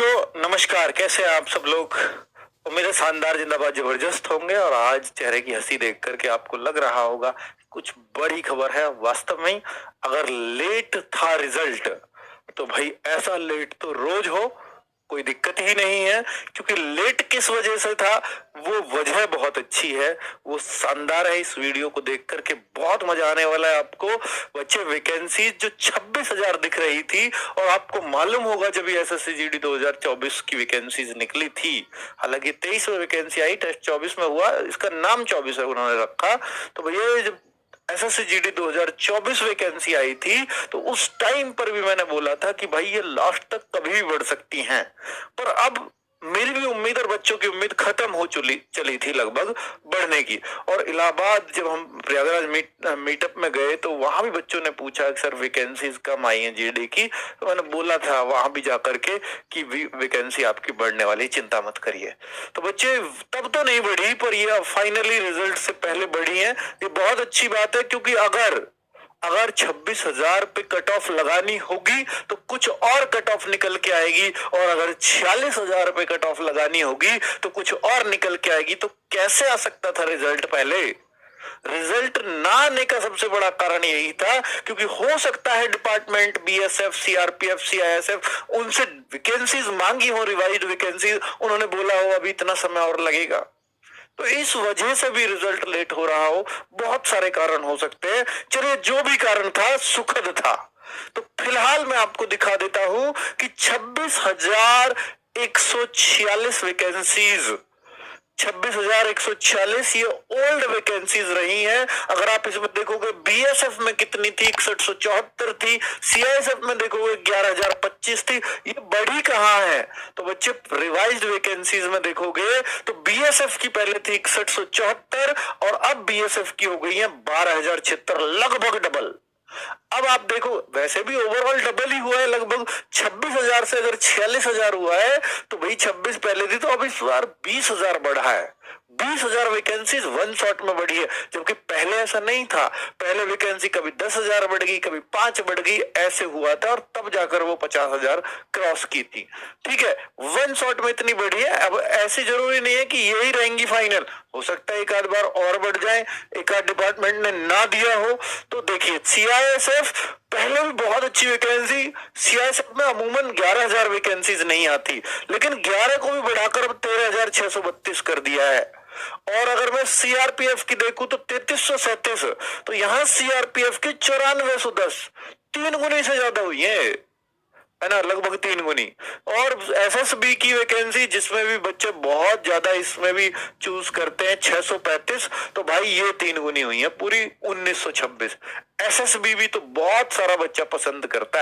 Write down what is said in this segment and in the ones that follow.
बच्चों नमस्कार, कैसे हैं आप सब लोग। उम्मीद है शानदार जिंदाबाद जबरदस्त होंगे। और आज चेहरे की हंसी देख करके आपको लग रहा होगा कुछ बड़ी खबर है। वास्तव में अगर लेट था रिजल्ट तो भाई ऐसा लेट तो रोज हो, कोई दिक्कत ही नहीं है। क्योंकि लेट किस वजह से था वो वजह बहुत अच्छी है, वो शानदार है। इस वीडियो को देख करके बहुत मजा आने वाला है आपको। बच्चे वैकेंसी जो 26,000 दिख रही थी, और आपको मालूम होगा जब ये एसएससी जीडी 2024 की वैकेंसीज निकली थी, हालांकि 23 में वैकेंसी आई, टेस्ट 24 में हुआ, इसका नाम 24 है उन्होंने रखा। तो भैया जब एसएससी जीडी 2024 वैकेंसी आई थी तो उस टाइम पर भी मैंने बोला था कि भाई ये लास्ट तक कभी भी बढ़ सकती हैं। पर अब मेरी भी उम्मीद और बच्चों की उम्मीद खत्म हो चली थी लगभग बढ़ने की। और इलाहाबाद जब हम प्रयागराज मीटअप में गए तो वहां भी बच्चों ने पूछा कि सर वैकेंसीज कम आई हैं जीडी की। तो मैंने बोला था वहां भी जाकर के कि वैकेंसी आपकी बढ़ने वाली, चिंता मत करिए। तो बच्चे तब तो नहीं बढ़ी, पर ये फाइनली रिजल्ट से पहले बढ़ी है। ये बहुत अच्छी बात है, क्योंकि अगर 26,000 पे कट ऑफ लगानी होगी तो कुछ और कट ऑफ निकल के आएगी, और अगर 46,000 पे कट ऑफ लगानी होगी तो कुछ और निकल के आएगी। तो कैसे आ सकता था रिजल्ट पहले? रिजल्ट ना आने का सबसे बड़ा कारण यही था क्योंकि हो सकता है डिपार्टमेंट बीएसएफ, सीआरपीएफ, सीआईएसएफ उनसे वैकेंसीज मांगी हो, रिवाइज्ड वैकेंसीज, उन्होंने बोला हो अभी इतना समय और लगेगा। तो इस वजह से भी रिजल्ट लेट हो रहा हो। बहुत सारे कारण हो सकते हैं। चलिए, जो भी कारण था सुखद था। तो फिलहाल मैं आपको दिखा देता हूं कि 26,146 वैकेंसीज, 26,146 ये ओल्ड वैकेंसीज रही हैं। अगर आप इसमें देखोगे बीएसएफ में कितनी थी, 6174 थी। सीआईएसएफ में देखोगे 11,025 थी। ये बढ़ी कहाँ है? तो बच्चे रिवाइज्ड वैकेंसीज में देखोगे तो बीएसएफ की पहले थी 6174 और अब बीएसएफ की हो गई है 12,076, लगभग डबल। अब आप देखो, वैसे भी ओवरऑल डबल ही हुआ है लगभग। 26,000 से अगर 46,000 हुआ है तो भाई 26 पहले थी, तो अब इस बार 20,000 बढ़ा है। 20,000 वैकेंसीज वन शॉट में बढ़ी है, जबकि पहले ऐसा नहीं था। पहले वैकेंसी कभी 10,000 बढ़ गई, कभी 5 बढ़ गई, ऐसे हुआ था, और तब जाकर वो 50,000 क्रॉस की थी। ठीक है, वन शॉट में इतनी बढ़ी है। अब ऐसी जरूरी नहीं है कि यही रहेंगी फाइनल, हो सकता है एक आध बार और बढ़ जाए, एक आध डिपार्टमेंट ने ना दिया हो। तो देखिए, सीआईएसएफ पहले भी बहुत अच्छी वैकेंसी, सीआईएसएफ में अमूमन 11,000 वैकेंसीज नहीं आती, लेकिन 11 को भी बढ़ाकर अब 13,632 कर दिया है। और अगर मैं सीआरपीएफ की देखूं तो 3337, तो यहां सीआरपीएफ की 9410, 3 गुनी से ज्यादा हुई है ना, लगभग 3 गुनी। और एसएसबी की वैकेंसी जिसमें भी बच्चे बहुत ज्यादा इसमें भी चूज करते हैं, 635, तो भाई ये 3 गुनी हुई है, पूरी 1926। एसएसबी भी तो बहुत सारा बच्चा पसंद करता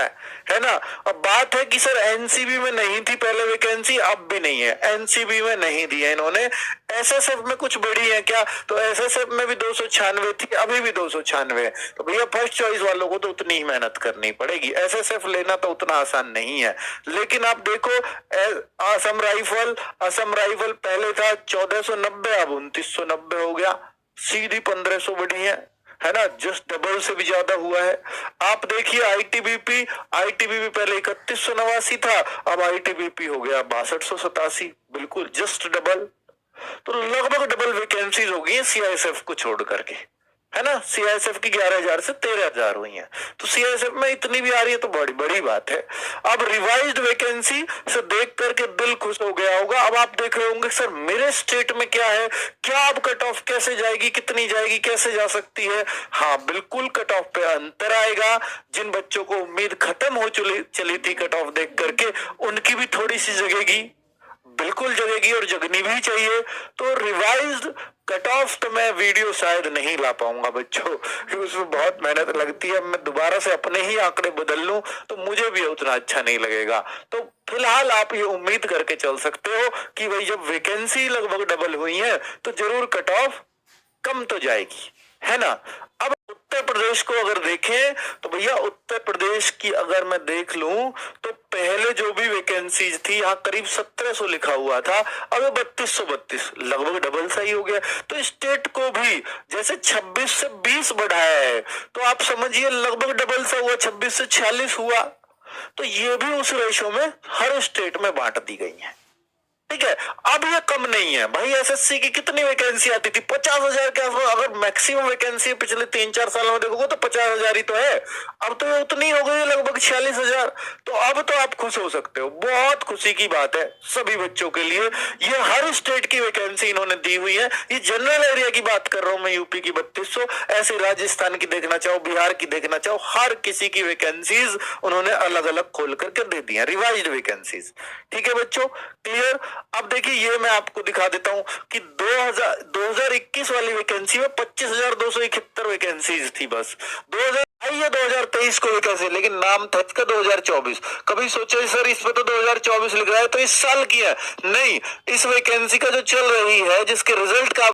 है ना। अब बात है कि सर एनसीबी में नहीं थी पहले वैकेंसी, अब भी नहीं है। एनसीबी में नहीं दी है इन्होंने। एसएसएफ में कुछ बढ़ी है क्या? तो एसएसएफ में भी 296 थी, अभी भी 296 है। तो भैया फर्स्ट चॉइस वालों को तो उतनी ही मेहनत करनी पड़ेगी। एसएसएफ लेना तो उतना आसान नहीं है। लेकिन आप देखो, असम राइफल पहले था 1490, अब 2990 हो गया, सीधी 1500 बढ़ी है ना, जस्ट डबल से भी ज्यादा हुआ है। आप देखिए आईटीबीपी पहले 3189 था, अब आईटीबीपी हो गया 6287, बिल्कुल जस्ट डबल। तो लगभग डबल वैकेंसीज हो गई है सीआईएसएफ को छोड़ करके, है ना। सीआईएसएफ की 11,000 से 13,000 हुई है, तो सीआईएसएफ में इतनी भी आ रही है तो बड़ी बड़ी बात है। अब रिवाइज्ड वैकेंसी से देख करके दिल खुश हो गया होगा। अब आप देख रहे होंगे सर मेरे स्टेट में क्या है, क्या अब कट ऑफ कैसे जाएगी, कितनी जाएगी, कैसे जा सकती है। हाँ बिल्कुल, कट ऑफ पे अंतर आएगा। जिन बच्चों को उम्मीद खत्म हो चली थी कट ऑफ देख करके, उनकी भी थोड़ी सी जगेगी, बिल्कुल जगेगी, और जगनी भी चाहिए। तो रिवाइज्ड कट ऑफ तो मैं वीडियो शायद नहीं ला पाऊंगा बच्चों, क्योंकि उसमें बहुत मेहनत लगती है। मैं दोबारा से अपने ही आंकड़े बदल लूं तो मुझे भी उतना अच्छा नहीं लगेगा। तो फिलहाल आप ये उम्मीद करके चल सकते हो कि भाई जब वैकेंसी लगभग डबल हुई है तो जरूर कट ऑफ कम तो जाएगी, है ना। अब उत्तर प्रदेश को अगर देखें तो भैया उत्तर प्रदेश की अगर मैं देख लूं तो पहले जो भी वैकेंसीज थी यहाँ करीब 1700 लिखा हुआ था, अब 3232, लगभग डबल सही हो गया। तो स्टेट को भी जैसे 26 से 20 बढ़ाया है, तो आप समझिए लगभग डबल सा हुआ, 26 से 46 हुआ। तो ये भी उस रेशो में हर स्टेट में बांट दी गई है। ठीक है, अब ये कम नहीं है भाई। एसएससी की कितनी वैकेंसी आती थी? 50,000 के आसपास। अगर मैक्सिमम वैकेंसी पिछले 3-4 सालों में देखोगे तो 50,000 ही तो है। अब तो ये उतनी हो गई है, लगभग 46,000। तो अब तो आप खुश हो सकते हो, बहुत खुशी की बात है सभी बच्चों के लिए। ये हर स्टेट की वैकेंसी इन्होंने दी हुई है। ये जनरल एरिया की बात कर रहा हूं मैं, यूपी की 3200, ऐसे राजस्थान की देखना चाहो, बिहार की देखना चाहो, हर किसी की वैकेंसीज उन्होंने अलग अलग खोल करके दे दी है, रिवाइज्ड वैकेंसीज। ठीक है बच्चों, क्लियर। अब देखिए ये मैं आपको दिखा देता हूं कि 2021 वाली वैकेंसी में 25,271 वैकेंसीज थी बस। 2023 को वैकेंसी, लेकिन नाम था इसका 2024। कभी सोचो सर इस पे तो 2024 लिख रहा है, तो इस साल की है। नहीं, इस वैकेंसी का जो चल रही है, जिसके रिजल्ट का